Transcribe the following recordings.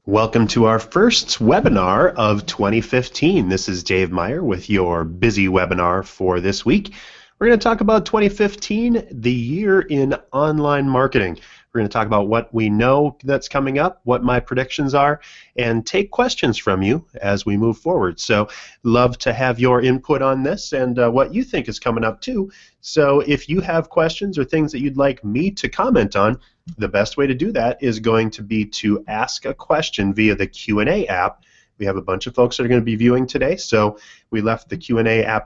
Welcome to our first webinar of 2015. This is Dave Meyer with your busy webinar for this week. We're going to talk about 2015, the year in online marketing. We're going to talk about what we know that's coming up, what my predictions are, and take questions from you as we move forward. So love to have your input on this and what you think is coming up too. So if you have questions or things that you'd like me to comment on, the best way to do that is going to be to ask a question via the Q&A app. We have a bunch of folks that are going to be viewing today, so we left the Q&A app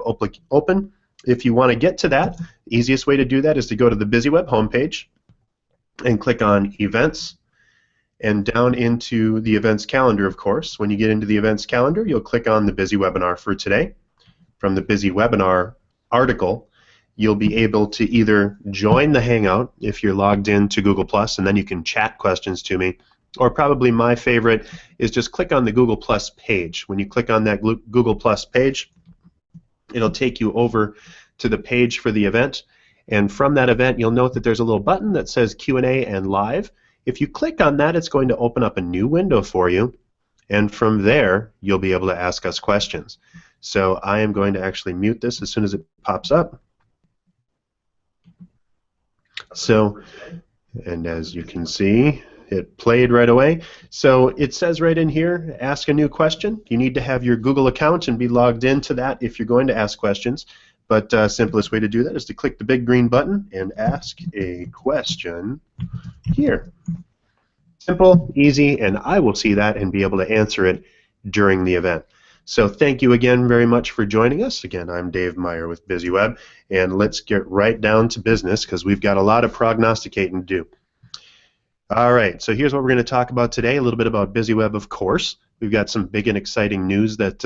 open. If you want to get to that, the easiest way to do that is to go to the BizzyWeb homepage and click on Events and down into the Events Calendar, of course. When you get into the Events Calendar, you'll click on the Busy Webinar for today. From the Busy Webinar article, you'll be able to either join the Hangout if you're logged in to Google+, and then you can chat questions to me, or probably my favorite is just click on the Google+ page. When you click on that Google+ page, it'll take you over to the page for the event, and from that event you'll note that there's a little button that says Q&A and Live. If you click on that, it's going to open up a new window for you, and from there you'll be able to ask us questions. So I am going to actually mute this as soon as it pops up. So, and as you can see, it played right away. So it says right in here, ask a new question. You need to have your Google account and be logged into that if you're going to ask questions. But simplest way to do that is to click the big green button and ask a question here. Simple, easy, and I will see that and be able to answer it during the event. So thank you again very much for joining us. Again, I'm Dave Meyer with BizzyWeb, and let's get right down to business because we've got a lot of prognosticating to do. All right, so here's what we're going to talk about today, a little bit about BizzyWeb, of course. We've got some big and exciting news that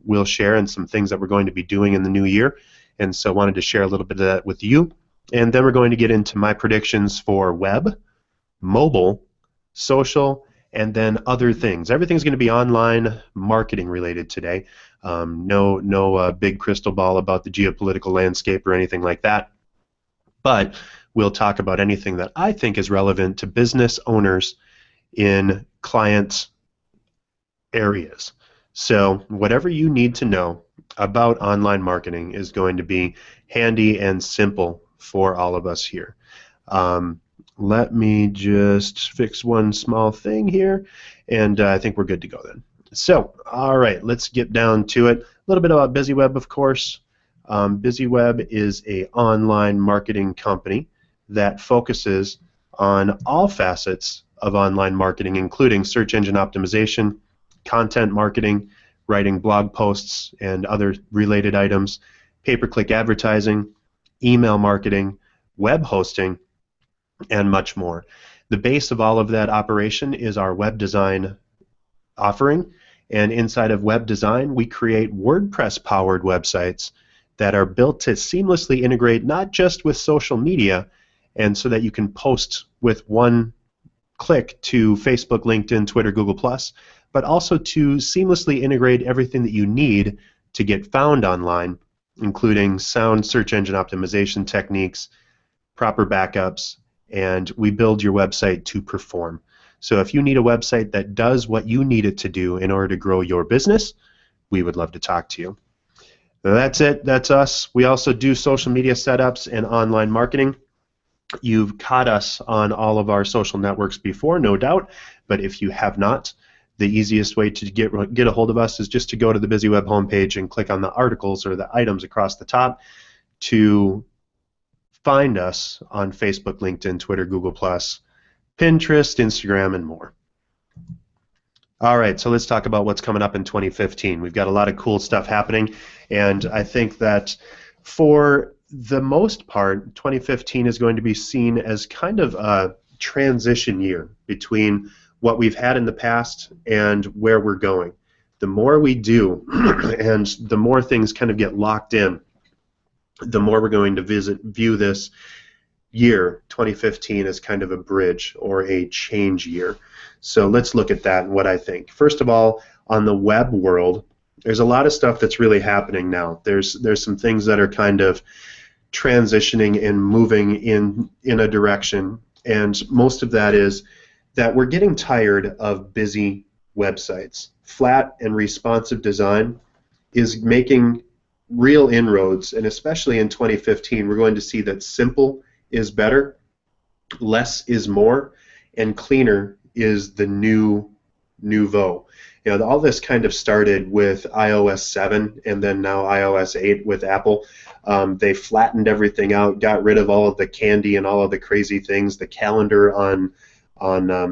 we'll share and some things that we're going to be doing in the new year, and so wanted to share a little bit of that with you. And then we're going to get into my predictions for web, mobile, social, and then other things. Everything's going to be online marketing related today. No big crystal ball about the geopolitical landscape or anything like that. But we'll talk about anything that I think is relevant to business owners in client areas. So whatever you need to know about online marketing is going to be handy and simple for all of us here. Let me just fix one small thing here, and I think we're good to go then. So, all right, let's get down to it. A little bit about BizzyWeb, of course. BizzyWeb is an online marketing company that focuses on all facets of online marketing, including search engine optimization, content marketing, writing blog posts and other related items, pay-per-click advertising, email marketing, web hosting, and much more. The base of all of that operation is our web design offering, and inside of web design we create WordPress-powered websites that are built to seamlessly integrate not just with social media, and so that you can post with one click to Facebook, LinkedIn, Twitter, Google+, but also to seamlessly integrate everything that you need to get found online, including sound search engine optimization techniques, proper backups, and we build your website to perform. So if you need a website that does what you need it to do in order to grow your business, we would love to talk to you. That's it. That's us. We also do social media setups and online marketing. You've caught us on all of our social networks before, no doubt, but if you have not, the easiest way to get a hold of us is just to go to the BizzyWeb homepage and click on the articles or the items across the top to find us on Facebook, LinkedIn, Twitter, Google+, Pinterest, Instagram, and more. All right, so let's talk about what's coming up in 2015. We've got a lot of cool stuff happening, and I think that for the most part, 2015 is going to be seen as kind of a transition year between what we've had in the past and where we're going. The more we do and the more things kind of get locked in, the more we're going to view this year, 2015, as kind of a bridge or a change year. So let's look at that and what I think. First of all, on the web world, there's a lot of stuff that's really happening now. There's some things that are kind of transitioning and moving in a direction, and most of that is that we're getting tired of busy websites. Flat and responsive design is making real inroads, and especially in 2015, we're going to see that simple is better, less is more, and cleaner is the new nouveau. You know, all this kind of started with iOS 7 and then now iOS 8 with Apple. They flattened everything out, got rid of all of the candy and all of the crazy things. The calendar on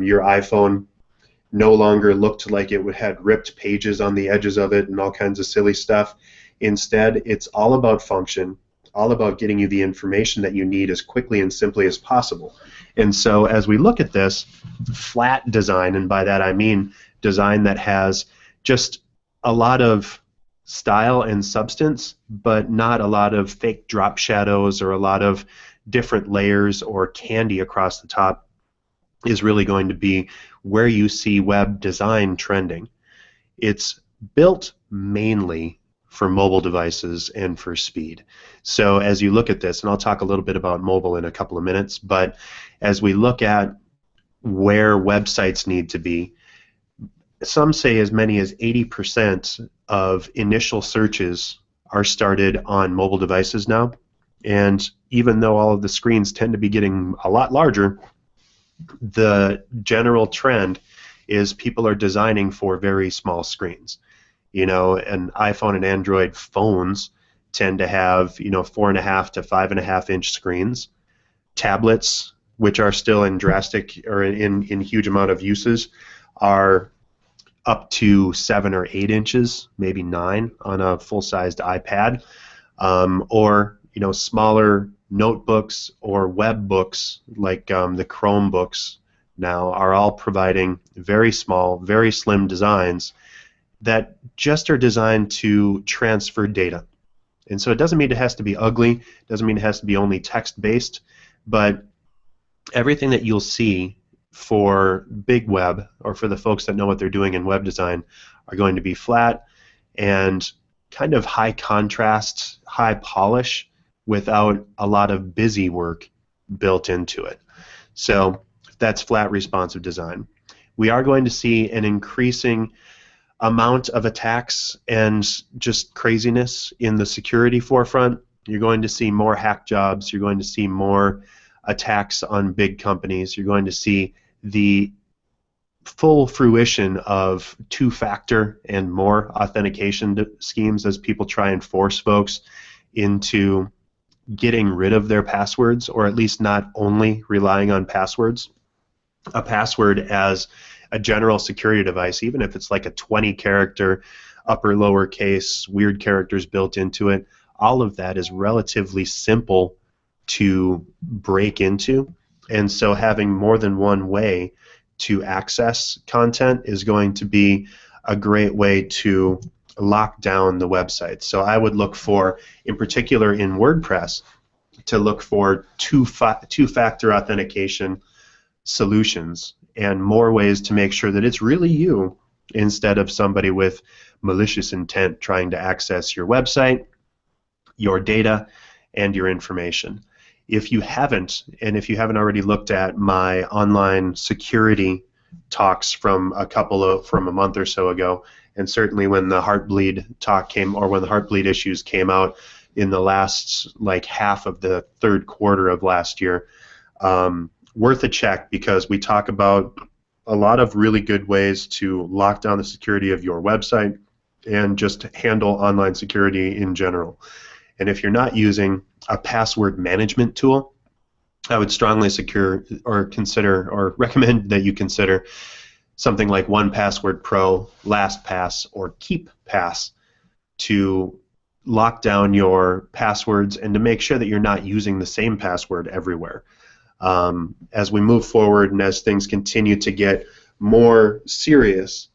your iPhone no longer looked like it had ripped pages on the edges of it and all kinds of silly stuff. Instead, it's all about function, all about getting you the information that you need as quickly and simply as possible. And so as we look at this flat design, and by that I mean design that has just a lot of style and substance, but not a lot of fake drop shadows or a lot of different layers or candy across the top, is really going to be where you see web design trending. It's built mainly for mobile devices and for speed. So as you look at this, and I'll talk a little bit about mobile in a couple of minutes, but as we look at where websites need to be, some say as many as 80% of initial searches are started on mobile devices now. And even though all of the screens tend to be getting a lot larger, the general trend is people are designing for very small screens. You know, an iPhone and Android phones tend to have, you know, 4.5 to 5.5 inch screens. Tablets, which are still in drastic or in huge amount of uses, are up to 7 or 8 inches, maybe 9 on a full-sized iPad, or you know, smaller notebooks or web books like the Chromebooks now are all providing very small, very slim designs that just are designed to transfer data. And so it doesn't mean it has to be ugly, it doesn't mean it has to be only text-based, but everything that you'll see for big web, or for the folks that know what they're doing in web design, are going to be flat and kind of high contrast, high polish, without a lot of busy work built into it. So that's flat responsive design. We are going to see an increasing amount of attacks and just craziness in the security forefront. You're going to see more hack jobs. You're going to see more attacks on big companies. You're going to see the full fruition of two-factor and more authentication schemes as people try and force folks into getting rid of their passwords, or at least not only relying on passwords. A password as a general security device, even if it's like a 20-character upper lower case, weird characters built into it, all of that is relatively simple to break into. And so having more than one way to access content is going to be a great way to lock down the website. So I would look for, in particular in WordPress, to look for two-factor authentication solutions and more ways to make sure that it's really you instead of somebody with malicious intent trying to access your website, your data, and your information. If you haven't, and if you haven't already looked at my online security talks from a month or so ago, and certainly when the Heartbleed talk came, or when the Heartbleed issues came out in the last like half of the third quarter of last year, worth a check, because we talk about a lot of really good ways to lock down the security of your website and just handle online security in general. And if you're not using a password management tool, I would strongly consider or recommend that you consider something like 1Password Pro, LastPass, or KeepPass to lock down your passwords and to make sure that you're not using the same password everywhere. As we move forward and as things continue to get more serious,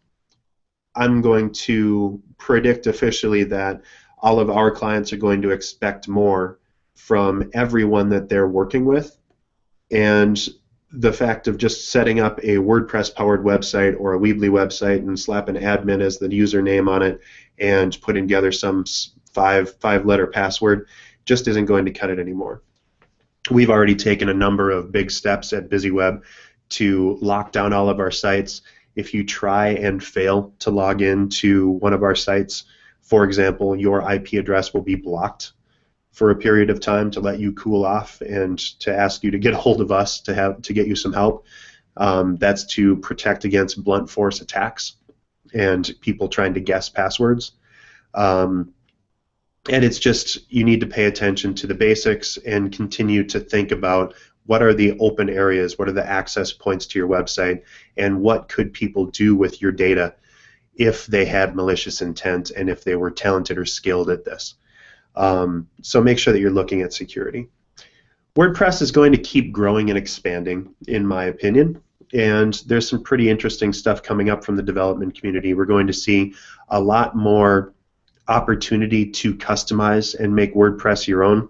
I'm going to predict officially that all of our clients are going to expect more from everyone that they're working with, and the fact of just setting up a WordPress-powered website or a Weebly website and slapping admin as the username on it and putting together some five-letter password just isn't going to cut it anymore. We've already taken a number of big steps at BizzyWeb to lock down all of our sites if you try and fail to log into one of our sites, for example, your IP address will be blocked for a period of time to let you cool off and to ask you to get a hold of us to get you some help. That's to protect against blunt force attacks and people trying to guess passwords. And it's just, you need to pay attention to the basics and continue to think about what are the open areas, what are the access points to your website, and what could people do with your data if they had malicious intent and if they were talented or skilled at this. So make sure that you're looking at security. WordPress is going to keep growing and expanding, in my opinion, and there's some pretty interesting stuff coming up from the development community. We're going to see a lot more opportunity to customize and make WordPress your own.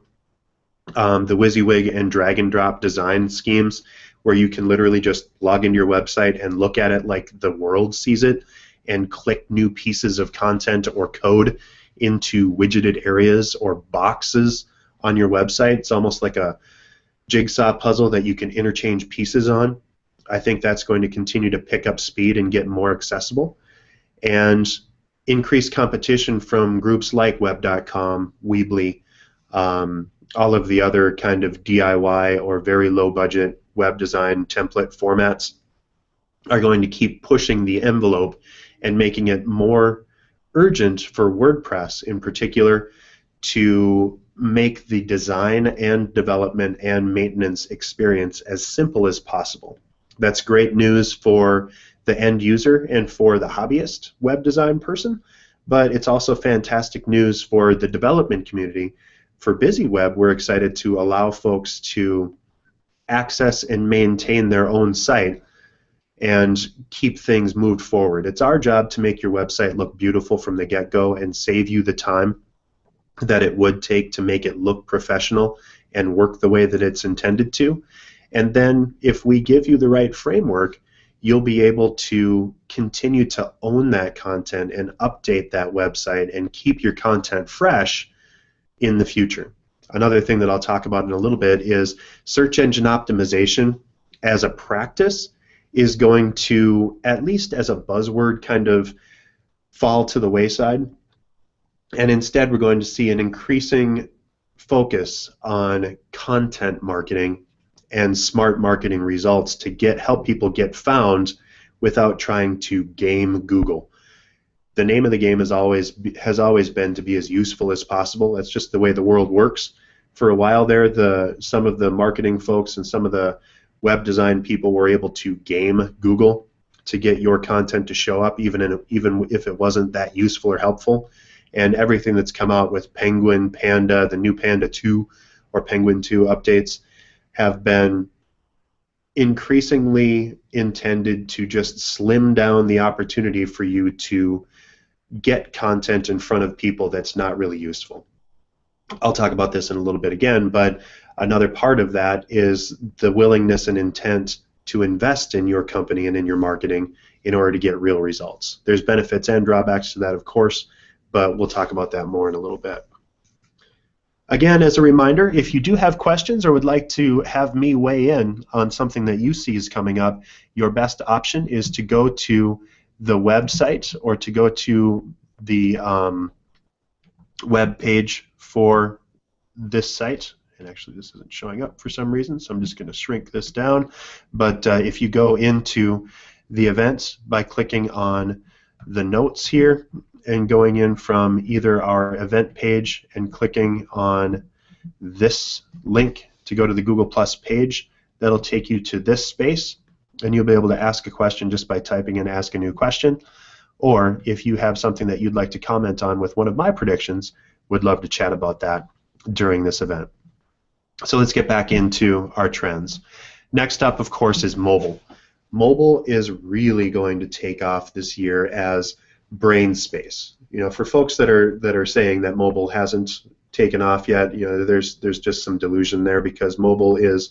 The WYSIWYG and drag and drop design schemes where you can literally just log into your website and look at it like the world sees it and click new pieces of content or code into widgeted areas or boxes on your website. It's almost like a jigsaw puzzle that you can interchange pieces on. I think that's going to continue to pick up speed and get more accessible. And increased competition from groups like Web.com, Weebly, all of the other kind of DIY or very low budget web design template formats are going to keep pushing the envelope and making it more urgent for WordPress in particular to make the design and development and maintenance experience as simple as possible. That's great news for the end user and for the hobbyist web design person, but it's also fantastic news for the development community. For BizzyWeb, we're excited to allow folks to access and maintain their own site and keep things moved forward. It's our job to make your website look beautiful from the get-go and save you the time that it would take to make it look professional and work the way that it's intended to. And then if we give you the right framework, you'll be able to continue to own that content and update that website and keep your content fresh in the future. Another thing that I'll talk about in a little bit is search engine optimization as a practice is going to, at least as a buzzword, kind of fall to the wayside. And instead we're going to see an increasing focus on content marketing and smart marketing results to help people get found without trying to game Google. The name of the game has always been to be as useful as possible. That's just the way the world works. For a while there, some of the marketing folks and some of the web design people were able to game Google to get your content to show up, even if it wasn't that useful or helpful. And everything that's come out with Penguin, Panda, the new Panda 2 or Penguin 2 updates have been increasingly intended to just slim down the opportunity for you to get content in front of people that's not really useful. I'll talk about this in a little bit again, but another part of that is the willingness and intent to invest in your company and in your marketing in order to get real results. There's benefits and drawbacks to that, of course, but we'll talk about that more in a little bit. Again, as a reminder, if you do have questions or would like to have me weigh in on something that you see is coming up, your best option is to go to the website or to go to the web page for this site. And actually this isn't showing up for some reason, so I'm just going to shrink this down. But if you go into the events by clicking on the notes here and going in from either our event page and clicking on this link to go to the Google Plus page, that'll take you to this space, and you'll be able to ask a question just by typing in "Ask a New Question." Or if you have something that you'd like to comment on with one of my predictions, would love to chat about that during this event. So let's get back into our trends. Next up, of course, is mobile. Mobile is really going to take off this year as brain space. You know, for folks that are saying that mobile hasn't taken off yet, you know, there's just some delusion there, because mobile is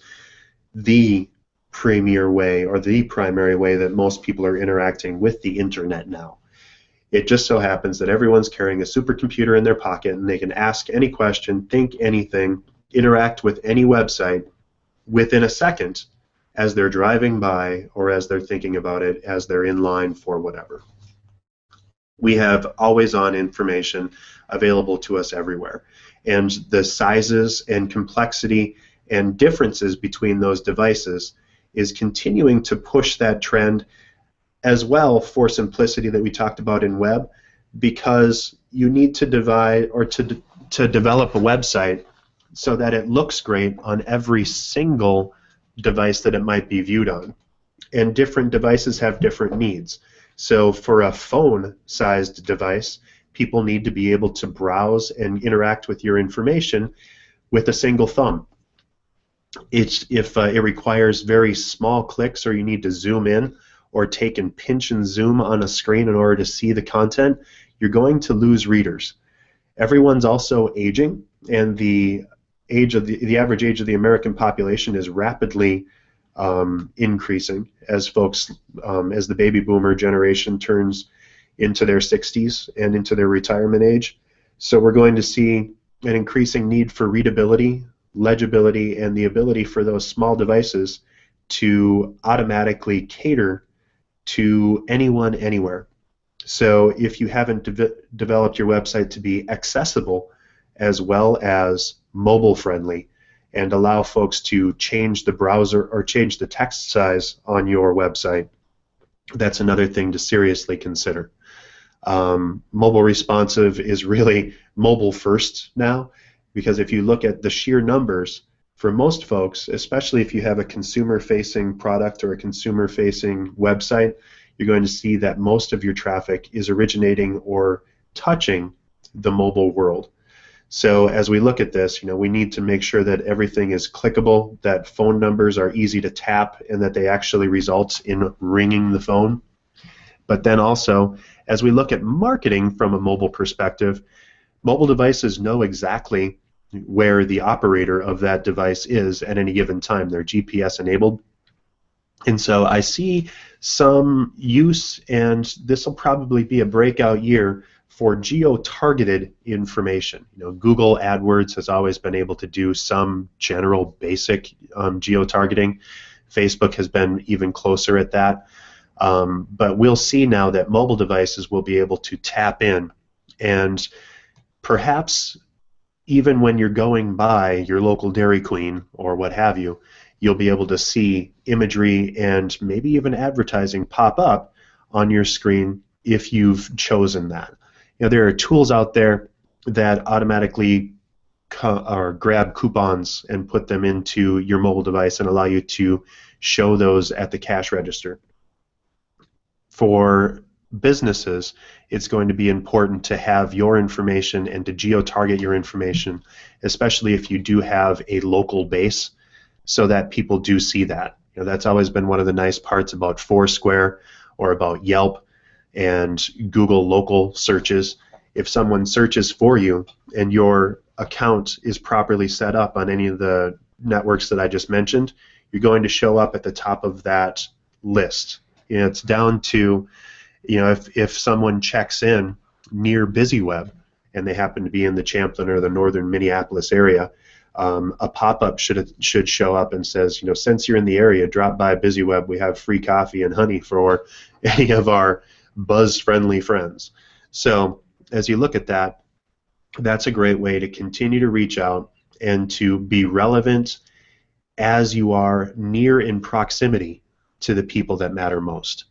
the premier way or the primary way that most people are interacting with the internet now. It just so happens that everyone's carrying a supercomputer in their pocket and they can ask any question, think anything, interact with any website within a second as they're driving by or as they're thinking about it, as they're in line for whatever. We have always-on information available to us everywhere. And the sizes and complexity and differences between those devices is continuing to push that trend as well for simplicity that we talked about in web, because you need to divide or to develop a website so that it looks great on every single device that it might be viewed on. And different devices have different needs. So for a phone-sized device, people need to be able to browse and interact with your information with a single thumb. If it requires very small clicks, or you need to zoom in or take and pinch and zoom on a screen in order to see the content, you're going to lose readers. Everyone's also aging, and the average age of the American population is rapidly increasing as as the baby boomer generation turns into their 60s and into their retirement age. So we're going to see an increasing need for readability, legibility, and the ability for those small devices to automatically cater to anyone, anywhere. So if you haven't developed your website to be accessible as well as mobile friendly, and allow folks to change the browser or change the text size on your website, that's another thing to seriously consider. Mobile responsive is really mobile first now, because if you look at the sheer numbers, for most folks, especially if you have a consumer-facing product or a consumer-facing website, you're going to see that most of your traffic is originating or touching the mobile world. So as we look at this, we need to make sure that everything is clickable, that phone numbers are easy to tap, and that they actually result in ringing the phone. But then also, as we look at marketing from a mobile perspective, mobile devices know exactly where the operator of that device is at any given time. They're GPS enabled. And so I see some use, and this will probably be a breakout year for geo-targeted information. Google AdWords has always been able to do some general basic geo-targeting. Facebook has been even closer at that. But we'll see now that mobile devices will be able to tap in, and perhaps even when you're going by your local Dairy Queen or what have you, you'll be able to see imagery and maybe even advertising pop up on your screen if you've chosen that. There are tools out there that automatically grab coupons and put them into your mobile device and allow you to show those at the cash register. For businesses, it's going to be important to have your information and to geo-target your information, especially if you do have a local base, so that people do see that. That's always been one of the nice parts about Foursquare or about Yelp and Google local searches. If someone searches for you and your account is properly set up on any of the networks that I just mentioned, you're going to show up at the top of that list. It's down to, if someone checks in near BizzyWeb and they happen to be in the Champlin or the northern Minneapolis area, a pop-up should show up and says, since you're in the area, drop by BizzyWeb. We have free coffee and honey for any of our buzz-friendly friends. So as you look at that, that's a great way to continue to reach out and to be relevant as you are near in proximity to the people that matter most.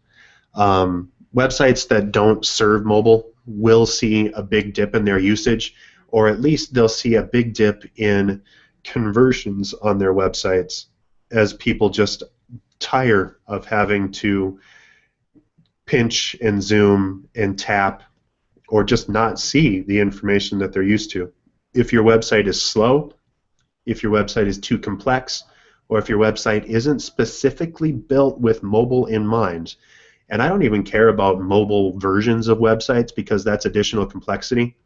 Websites that don't serve mobile will see a big dip in their usage, or at least they'll see a big dip in conversions on their websites as people just tire of having to pinch and zoom and tap or just not see the information that they're used to. If your website is slow, if your website is too complex, or if your website isn't specifically built with mobile in mind, and I don't even care about mobile versions of websites because that's additional complexity,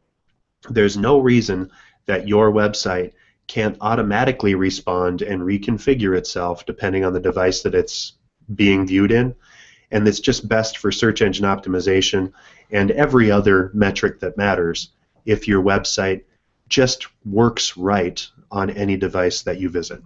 there's no reason that your website can't automatically respond and reconfigure itself depending on the device that it's being viewed in. And it's just best for search engine optimization and every other metric that matters if your website just works right on any device that you visit.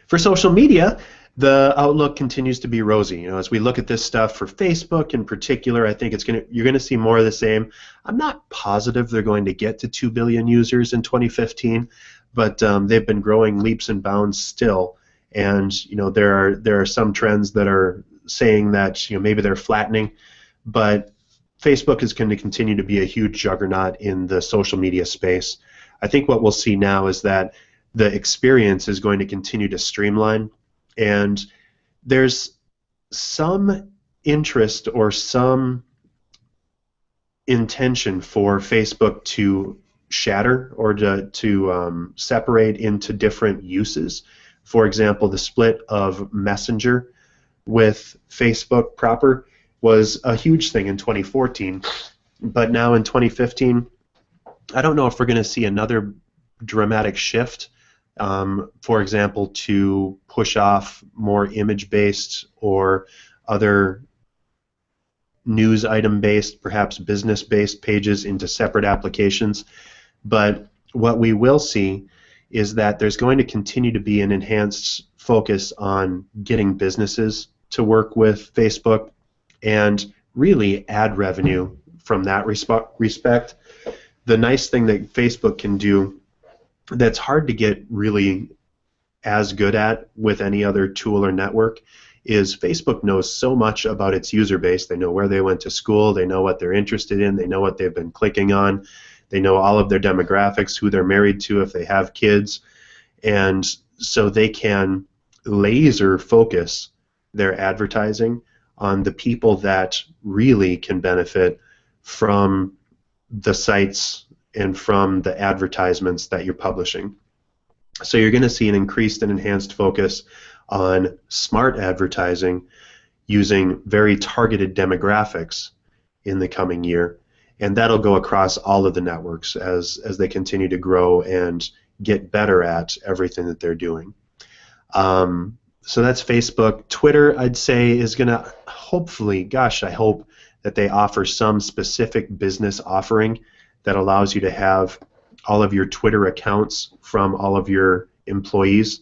For social media, the outlook continues to be rosy. As we look at this stuff for Facebook in particular, I think you're gonna see more of the same. I'm not positive they're going to get to 2 billion users in 2015, but they've been growing leaps and bounds still. And there are some trends that are saying that maybe they're flattening, but Facebook is going to continue to be a huge juggernaut in the social media space. I think what we'll see now is that the experience is going to continue to streamline, and there's some interest or some intention for Facebook to shatter or to separate into different uses. For example, the split of Messenger with Facebook proper was a huge thing in 2014, but now in 2015, I don't know if we're going to see another dramatic shift, for example, to push off more image-based or other news item-based, perhaps business-based pages into separate applications. But what we will see is that there's going to continue to be an enhanced focus on getting businesses to work with Facebook and really ad revenue from that respect. The nice thing that Facebook can do that's hard to get really as good at with any other tool or network is Facebook knows so much about its user base. They know where they went to school, they know what they're interested in, they know what they've been clicking on, they know all of their demographics, who they're married to, if they have kids, and so they can laser focus their advertising on the people that really can benefit from the sites and from the advertisements that you're publishing. So you're going to see an increased and enhanced focus on smart advertising using very targeted demographics in the coming year, and that'll go across all of the networks as they continue to grow and get better at everything that they're doing. So that's Facebook. Twitter, I'd say, is going to hopefully, gosh, I hope that they offer some specific business offering that allows you to have all of your Twitter accounts from all of your employees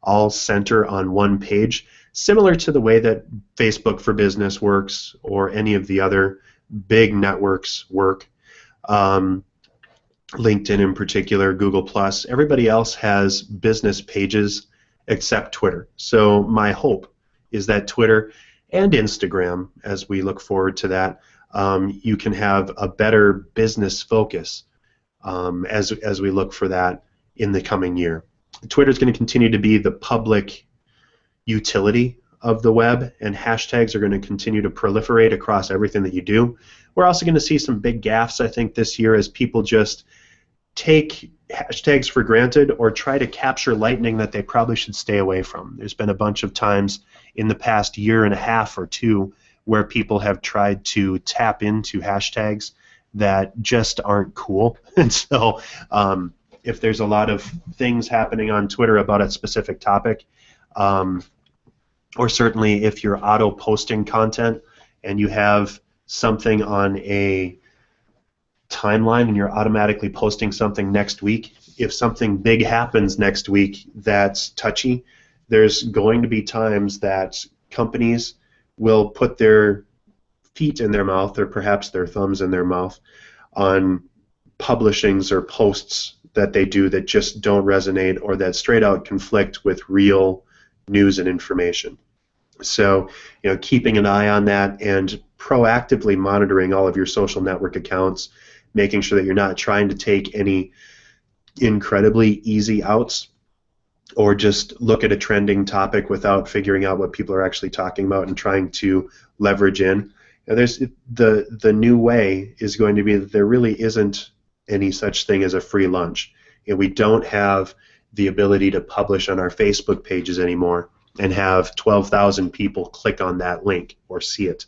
all center on one page, similar to the way that Facebook for Business works or any of the other big networks work. LinkedIn in particular, Google+, everybody else has business pages except Twitter. So my hope is that Twitter and Instagram, as we look forward to that, you can have a better business focus as we look for that in the coming year. Twitter is going to continue to be the public utility of the web, and hashtags are going to continue to proliferate across everything that you do. We're also going to see some big gaffes, I think, this year as people just take hashtags for granted or try to capture lightning that they probably should stay away from. There's been a bunch of times in the past year and a half or two where people have tried to tap into hashtags that just aren't cool. And so if there's a lot of things happening on Twitter about a specific topic, or certainly if you're auto-posting content and you have something on a timeline and you're automatically posting something next week, if something big happens next week that's touchy, there's going to be times that companies will put their feet in their mouth or perhaps their thumbs in their mouth on publishings or posts that they do that just don't resonate or that straight out conflict with real news and information. So, keeping an eye on that and proactively monitoring all of your social network accounts, making sure that you're not trying to take any incredibly easy outs or just look at a trending topic without figuring out what people are actually talking about and trying to leverage in. There's the new way is going to be that there really isn't any such thing as a free lunch. We don't have the ability to publish on our Facebook pages anymore and have 12,000 people click on that link or see it.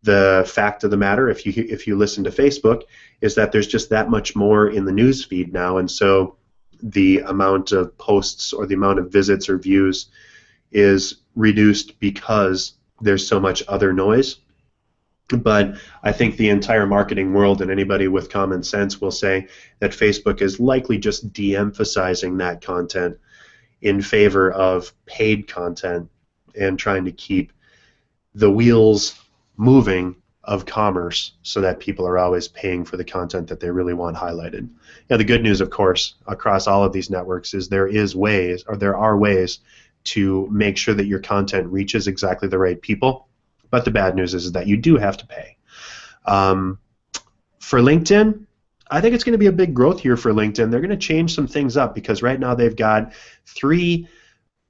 The fact of the matter, if you listen to Facebook, is that there's just that much more in the news feed now, and so the amount of posts or the amount of visits or views is reduced because there's so much other noise. But I think the entire marketing world and anybody with common sense will say that Facebook is likely just de-emphasizing that content in favor of paid content and trying to keep the wheels moving of commerce so that people are always paying for the content that they really want highlighted. Now, the good news, of course, across all of these networks is there are ways to make sure that your content reaches exactly the right people. But the bad news is that you do have to pay. For LinkedIn, I think it's going to be a big growth year for LinkedIn. They're going to change some things up because right now they've got 3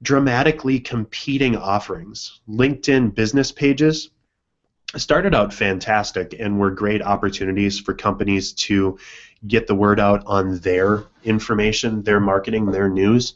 dramatically competing offerings. LinkedIn business pages started out fantastic and were great opportunities for companies to get the word out on their information, their marketing, their news.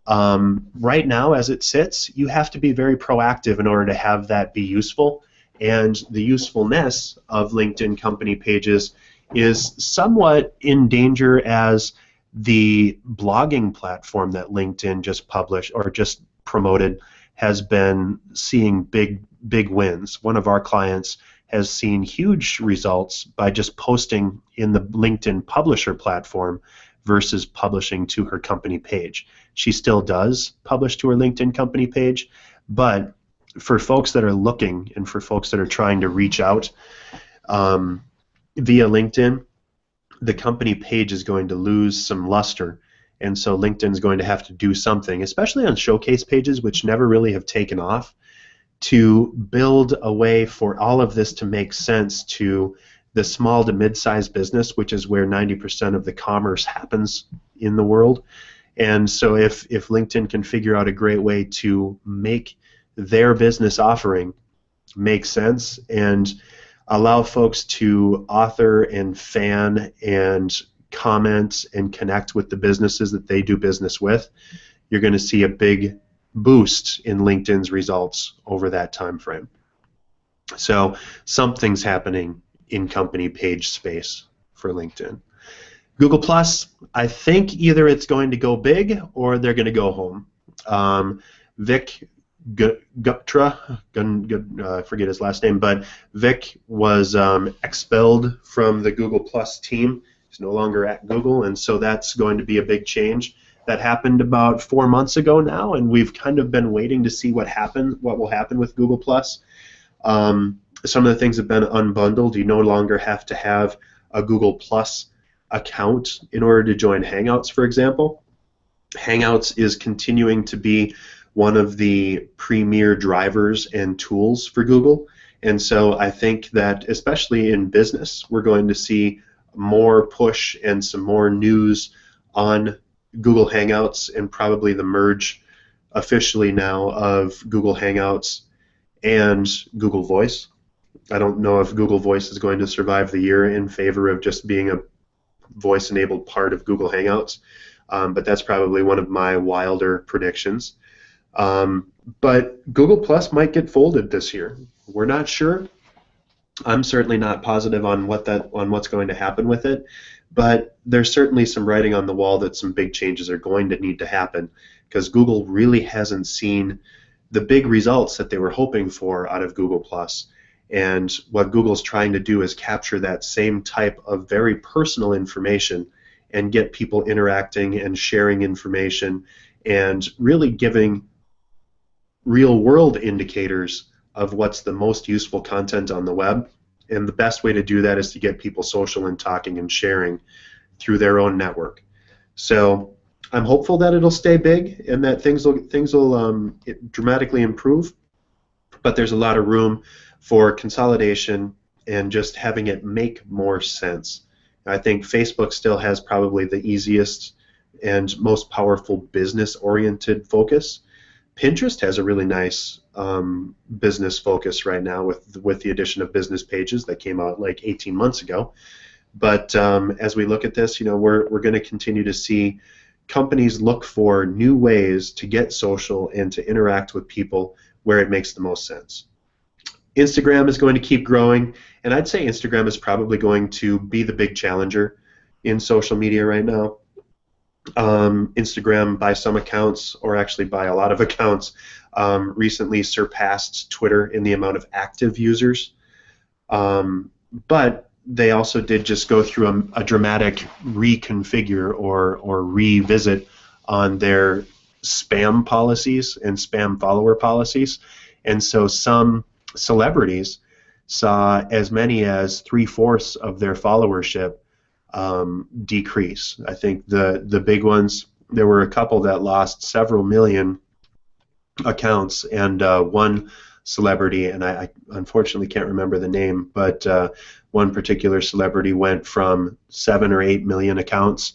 Right now, as it sits, you have to be very proactive in order to have that be useful, and the usefulness of LinkedIn company pages is somewhat in danger as the blogging platform that LinkedIn just published or just promoted has been seeing big wins. One of our clients has seen huge results by just posting in the LinkedIn publisher platform versus publishing to her company page. She still does publish to her LinkedIn company page, but for folks that are looking and for folks that are trying to reach out via LinkedIn, the company page is going to lose some luster, and so LinkedIn's going to have to do something, especially on showcase pages, which never really have taken off, to build a way for all of this to make sense to the small to mid-sized business, which is where 90% of the commerce happens in the world. And so if LinkedIn can figure out a great way to make their business offering make sense and allow folks to author and fan and comment and connect with the businesses that they do business with, you're going to see a big boost in LinkedIn's results over that time frame. So something's happening in company page space for LinkedIn. Google Plus, I think either it's going to go big or they're going to go home. Vic Gutra, I forget his last name, but Vic was expelled from the Google Plus team. He's no longer at Google, and so that's going to be a big change. That happened about 4 months ago now, and we've kind of been waiting to see what will happen with Google Plus. Some of the things have been unbundled. You no longer have to have a Google Plus account in order to join Hangouts, for example. Hangouts is continuing to be one of the premier drivers and tools for Google, and so I think that especially in business, we're going to see more push and some more news on Google Hangouts and probably the merge officially now of Google Hangouts and Google Voice. I don't know if Google Voice is going to survive the year in favor of just being a voice-enabled part of Google Hangouts, but that's probably one of my wilder predictions. But Google Plus might get folded this year. We're not sure. I'm certainly not positive on what's going to happen with it, but there's certainly some writing on the wall that some big changes are going to need to happen because Google really hasn't seen the big results that they were hoping for out of Google Plus. And what Google's trying to do is capture that same type of very personal information and get people interacting and sharing information and really giving real-world indicators of what's the most useful content on the web. And the best way to do that is to get people social and talking and sharing through their own network. So I'm hopeful that it'll stay big and that things will dramatically improve. But there's a lot of room for consolidation and just having it make more sense. I think Facebook still has probably the easiest and most powerful business-oriented focus. Pinterest has a really nice business focus right now with the addition of business pages that came out like 18 months ago. But as we look at this, we're going to continue to see companies look for new ways to get social and to interact with people where it makes the most sense. Instagram is going to keep growing, and I'd say Instagram is probably going to be the big challenger in social media right now. Instagram, by some accounts, or actually by a lot of accounts, recently surpassed Twitter in the amount of active users. But they also did just go through a dramatic reconfigure or revisit on their spam policies and spam follower policies. And so some celebrities saw as many as 3/4 of their followership decrease. I think the big ones, there were a couple that lost several million accounts, and one celebrity, and I unfortunately can't remember the name, but one particular celebrity went from 7 or 8 million accounts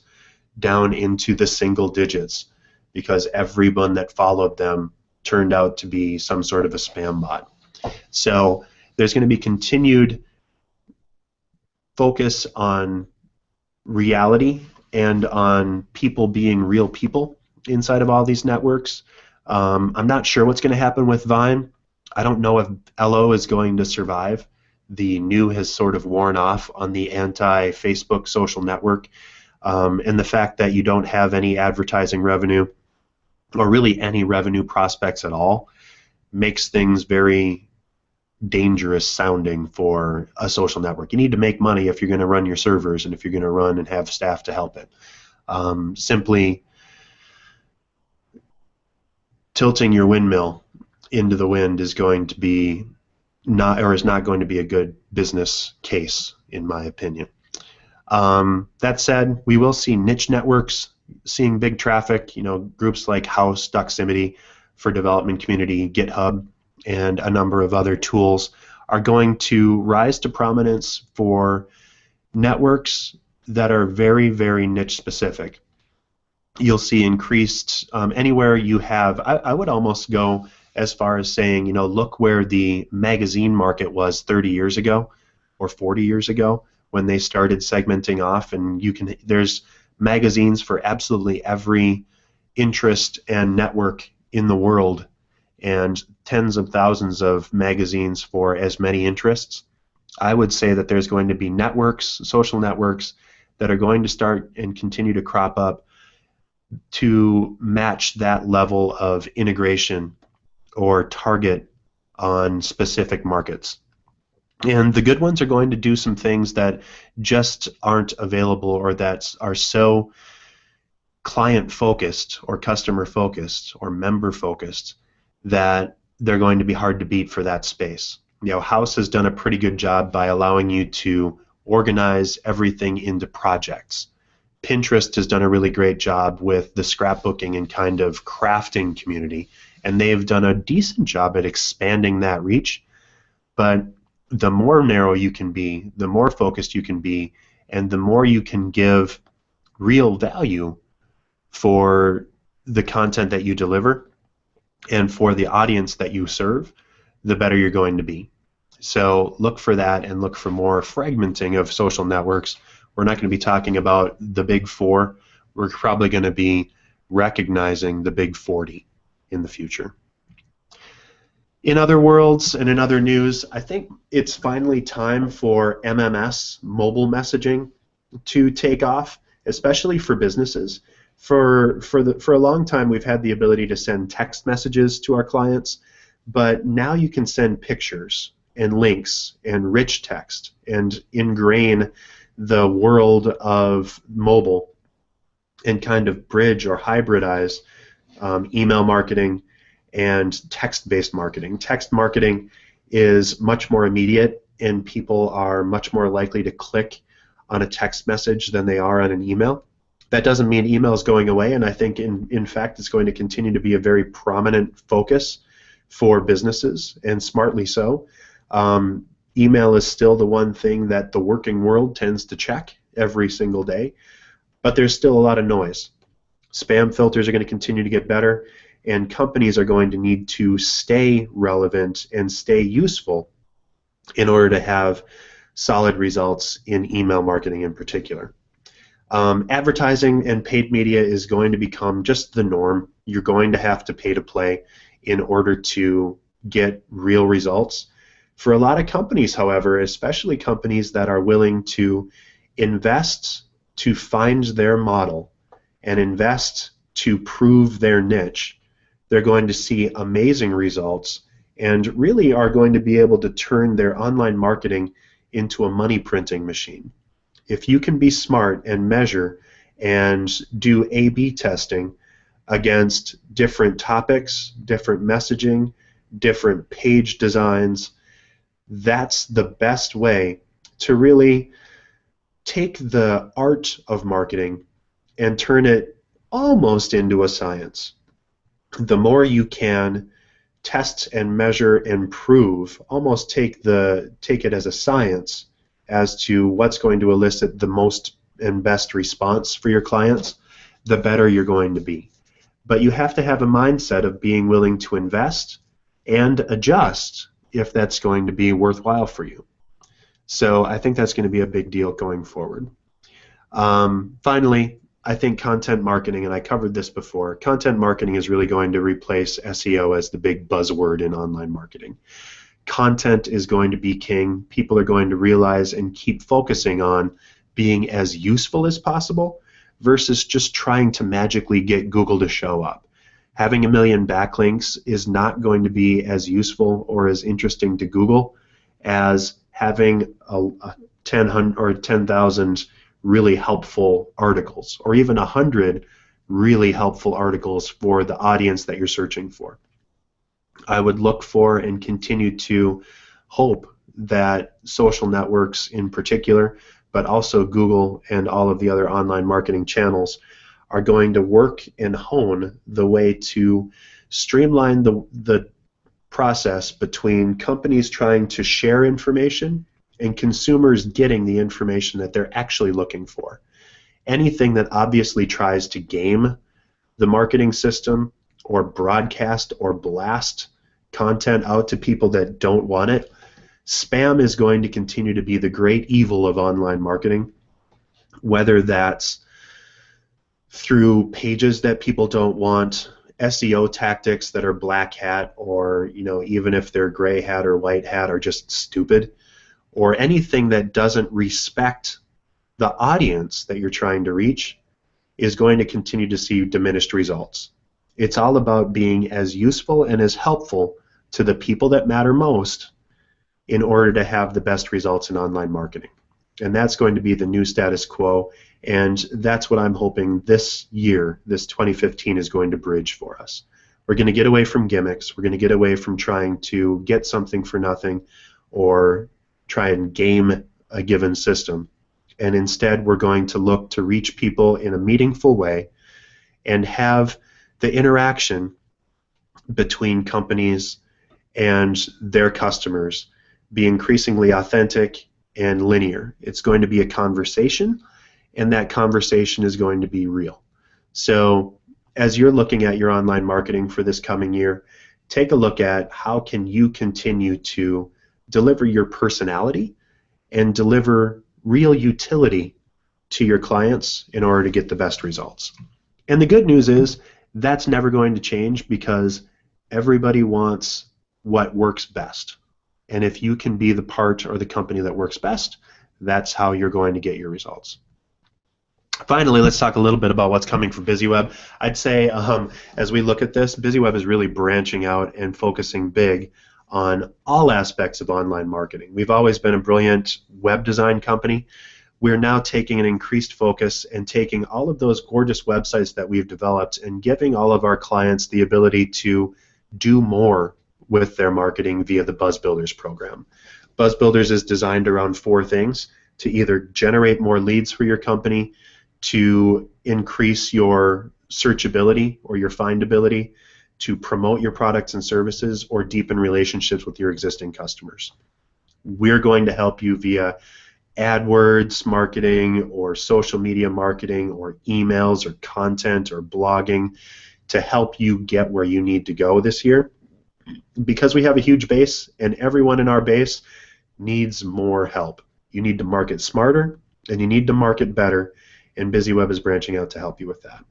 down into the single digits because everyone that followed them turned out to be some sort of a spam bot. So there's going to be continued focus on reality and on people being real people inside of all these networks. I'm not sure what's going to happen with Vine. I don't know if LO is going to survive. The new has sort of worn off on the anti-Facebook social network, and the fact that you don't have any advertising revenue or really any revenue prospects at all makes things very dangerous sounding for a social network. You need to make money if you're going to run your servers and if you're going to run and have staff to help it. Simply tilting your windmill into the wind is going to be is not going to be a good business case, in my opinion. That said, we will see niche networks seeing big traffic. You know, groups like House, Doximity for development community, GitHub, and a number of other tools are going to rise to prominence for networks that are very, very niche specific. You'll see increased anywhere you have. I would almost go as far as saying, you know, look where the magazine market was 30 years ago or 40 years ago when they started segmenting off, and there's magazines for absolutely every interest and network in the world, and tens of thousands of magazines for as many interests. I would say that there's going to be networks, social networks, that are going to start and continue to crop up to match that level of integration or target on specific markets. And the good ones are going to do some things that just aren't available or that are so client-focused or customer-focused or member-focused that they're going to be hard to beat for that space. You know, House has done a pretty good job by allowing you to organize everything into projects. Pinterest has done a really great job with the scrapbooking and kind of crafting community, and they've done a decent job at expanding that reach. But the more narrow you can be, the more focused you can be, and the more you can give real value for the content that you deliver and for the audience that you serve, the better you're going to be. So look for that and look for more fragmenting of social networks. We're not going to be talking about the big 4. We're probably going to be recognizing the big 40 in the future. In other worlds and in other news, I think it's finally time for MMS, mobile messaging, to take off, especially for businesses. For a long time, we've had the ability to send text messages to our clients, but now you can send pictures and links and rich text and ingrain the world of mobile and kind of bridge or hybridize email marketing and text-based marketing. Text marketing is much more immediate, and people are much more likely to click on a text message than they are on an email. That doesn't mean email is going away, and I think in fact it's going to continue to be a very prominent focus for businesses, and smartly so. Email is still the one thing that the working world tends to check every single day, but there's still a lot of noise. Spam filters are going to continue to get better, and companies are going to need to stay relevant and stay useful in order to have solid results in email marketing in particular. Advertising and paid media is going to become just the norm. You're going to have to pay to play in order to get real results. For a lot of companies, however, especially companies that are willing to invest to find their model and invest to prove their niche, they're going to see amazing results and really are going to be able to turn their online marketing into a money printing machine. If you can be smart and measure and do A/B testing against different topics, different messaging, different page designs. That's the best way to really take the art of marketing and turn it almost into a science. The more you can test and measure and prove, almost take it as a science as to what's going to elicit the most and best response for your clients, the better you're going to be. But you have to have a mindset of being willing to invest and adjust if that's going to be worthwhile for you. So I think that's going to be a big deal going forward. Finally, I think content marketing, and I covered this before, content marketing is really going to replace SEO as the big buzzword in online marketing. Content is going to be king. People are going to realize and keep focusing on being as useful as possible versus just trying to magically get Google to show up. Having a million backlinks is not going to be as useful or as interesting to Google as having a 10,000 really helpful articles, or even 100 really helpful articles for the audience that you're searching for. I would look for and continue to hope that social networks in particular, but also Google and all of the other online marketing channels, are going to work and hone the way to streamline the process between companies trying to share information and consumers getting the information that they're actually looking for. Anything that obviously tries to game the marketing system or broadcast or blast content out to people that don't want it, spam is going to continue to be the great evil of online marketing, whether that's through pages that people don't want, SEO tactics that are black hat, or even if they're gray hat or white hat, are just stupid, or anything that doesn't respect the audience that you're trying to reach, is going to continue to see diminished results. It's all about being as useful and as helpful to the people that matter most in order to have the best results in online marketing. And that's going to be the new status quo, and that's what I'm hoping this year, this 2015, is going to bridge for us. We're going to get away from gimmicks. We're going to get away from trying to get something for nothing or try and game a given system. And instead, we're going to look to reach people in a meaningful way and have the interaction between companies and their customers be increasingly authentic and linear. It's going to be a conversation, and that conversation is going to be real. So as you're looking at your online marketing for this coming year, take a look at how can you continue to deliver your personality and deliver real utility to your clients in order to get the best results. And the good news is that's never going to change, because everybody wants what works best. And if you can be the part or the company that works best, that's how you're going to get your results. Finally, let's talk a little bit about what's coming for BizzyWeb. I'd say as we look at this, BizzyWeb is really branching out and focusing big on all aspects of online marketing. We've always been a brilliant web design company. We're now taking an increased focus and taking all of those gorgeous websites that we've developed and giving all of our clients the ability to do more with their marketing via the Buzz Builders program. Buzz Builders is designed around 4 things: to either generate more leads for your company, to increase your searchability or your findability, to promote your products and services, or deepen relationships with your existing customers. We're going to help you via AdWords marketing or social media marketing or emails or content or blogging to help you get where you need to go this year, because we have a huge base and everyone in our base needs more help. You need to market smarter and you need to market better, and BizzyWeb is branching out to help you with that.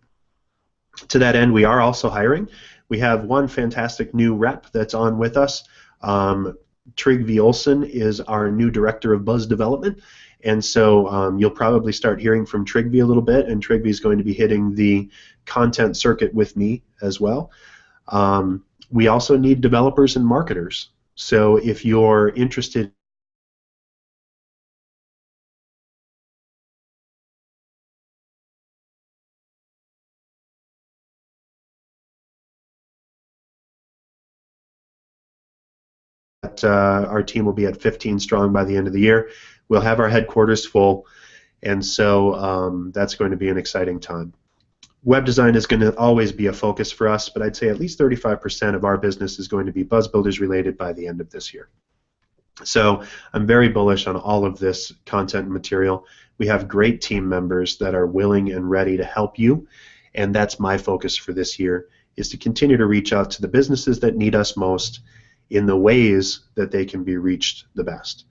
To that end, we are also hiring. We have one fantastic new rep that's on with us. Trygve Olsen is our new director of Buzz Development, and so you'll probably start hearing from Trygve a little bit, and Trygve is going to be hitting the content circuit with me as well. We also need developers and marketers. So if you're interested that our team will be at 15 strong by the end of the year. We'll have our headquarters full, and so that's going to be an exciting time. Web design is going to always be a focus for us, but I'd say at least 35% of our business is going to be Buzz Builders related by the end of this year. So I'm very bullish on all of this content and material. We have great team members that are willing and ready to help you, and that's my focus for this year, is to continue to reach out to the businesses that need us most in the ways that they can be reached the best.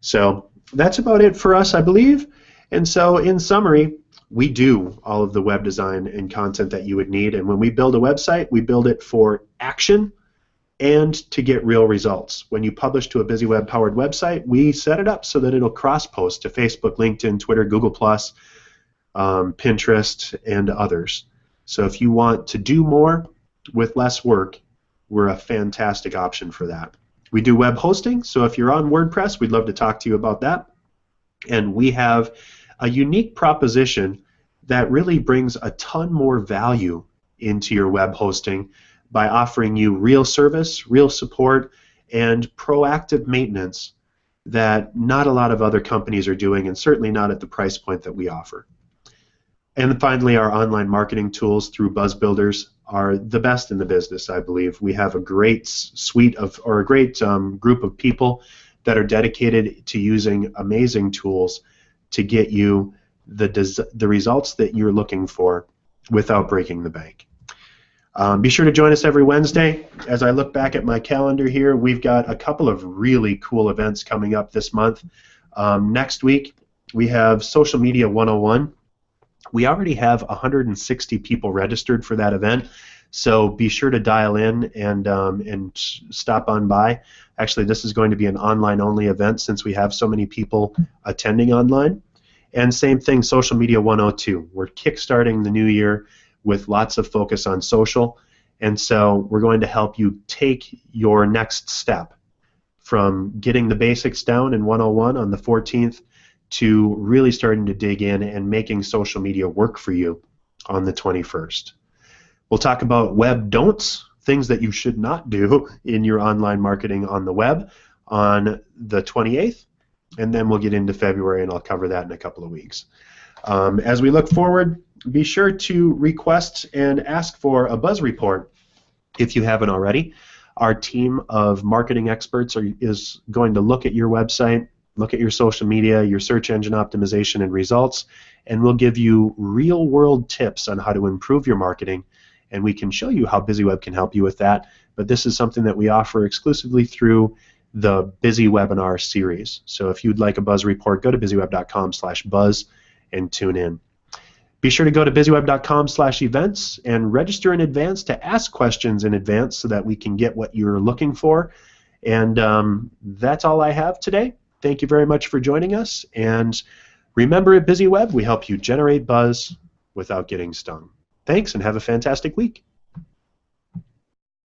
So that's about it for us, I believe. And so in summary, we do all of the web design and content that you would need, and when we build a website, we build it for action and to get real results. When you publish to a BizzyWeb powered website, we set it up so that it'll cross-post to Facebook, LinkedIn, Twitter, Google+, Pinterest, and others. So if you want to do more with less work, we're a fantastic option for that. We do web hosting, so if you're on WordPress, we'd love to talk to you about that. And we have a unique proposition that really brings a ton more value into your web hosting by offering you real service, real support, and proactive maintenance that not a lot of other companies are doing, and certainly not at the price point that we offer. And finally, our online marketing tools through Buzz Builders are the best in the business, I believe. We have a great suite of, or a great group of people that are dedicated to using amazing tools to get you the results that you're looking for without breaking the bank. Be sure to join us every Wednesday. As I look back at my calendar here, we've got a couple of really cool events coming up this month. Next week, we have Social Media 101. We already have 160 people registered for that event, so be sure to dial in and stop on by. Actually, this is going to be an online-only event since we have so many people attending online. And same thing, Social Media 102. We're kickstarting the new year with lots of focus on social, and so we're going to help you take your next step from getting the basics down in 101 on the 14th to really starting to dig in and making social media work for you on the 21st. We'll talk about web don'ts, things that you should not do in your online marketing on the web on the 28th, and then we'll get into February, and I'll cover that in a couple of weeks. As we look forward, be sure to request and ask for a Buzz report if you haven't already. Our team of marketing experts is going to look at your website, look at your social media, your search engine optimization and results, and we'll give you real-world tips on how to improve your marketing, and we can show you how BizzyWeb can help you with that. But this is something that we offer exclusively through the Busy Webinar series. So if you'd like a Buzz report, go to BizzyWeb.com/buzz and tune in. Be sure to go to BizzyWeb.com/events and register in advance to ask questions in advance so that we can get what you're looking for. And that's all I have today. Thank you very much for joining us, and remember, at BizzyWeb, we help you generate buzz without getting stung. Thanks, and have a fantastic week.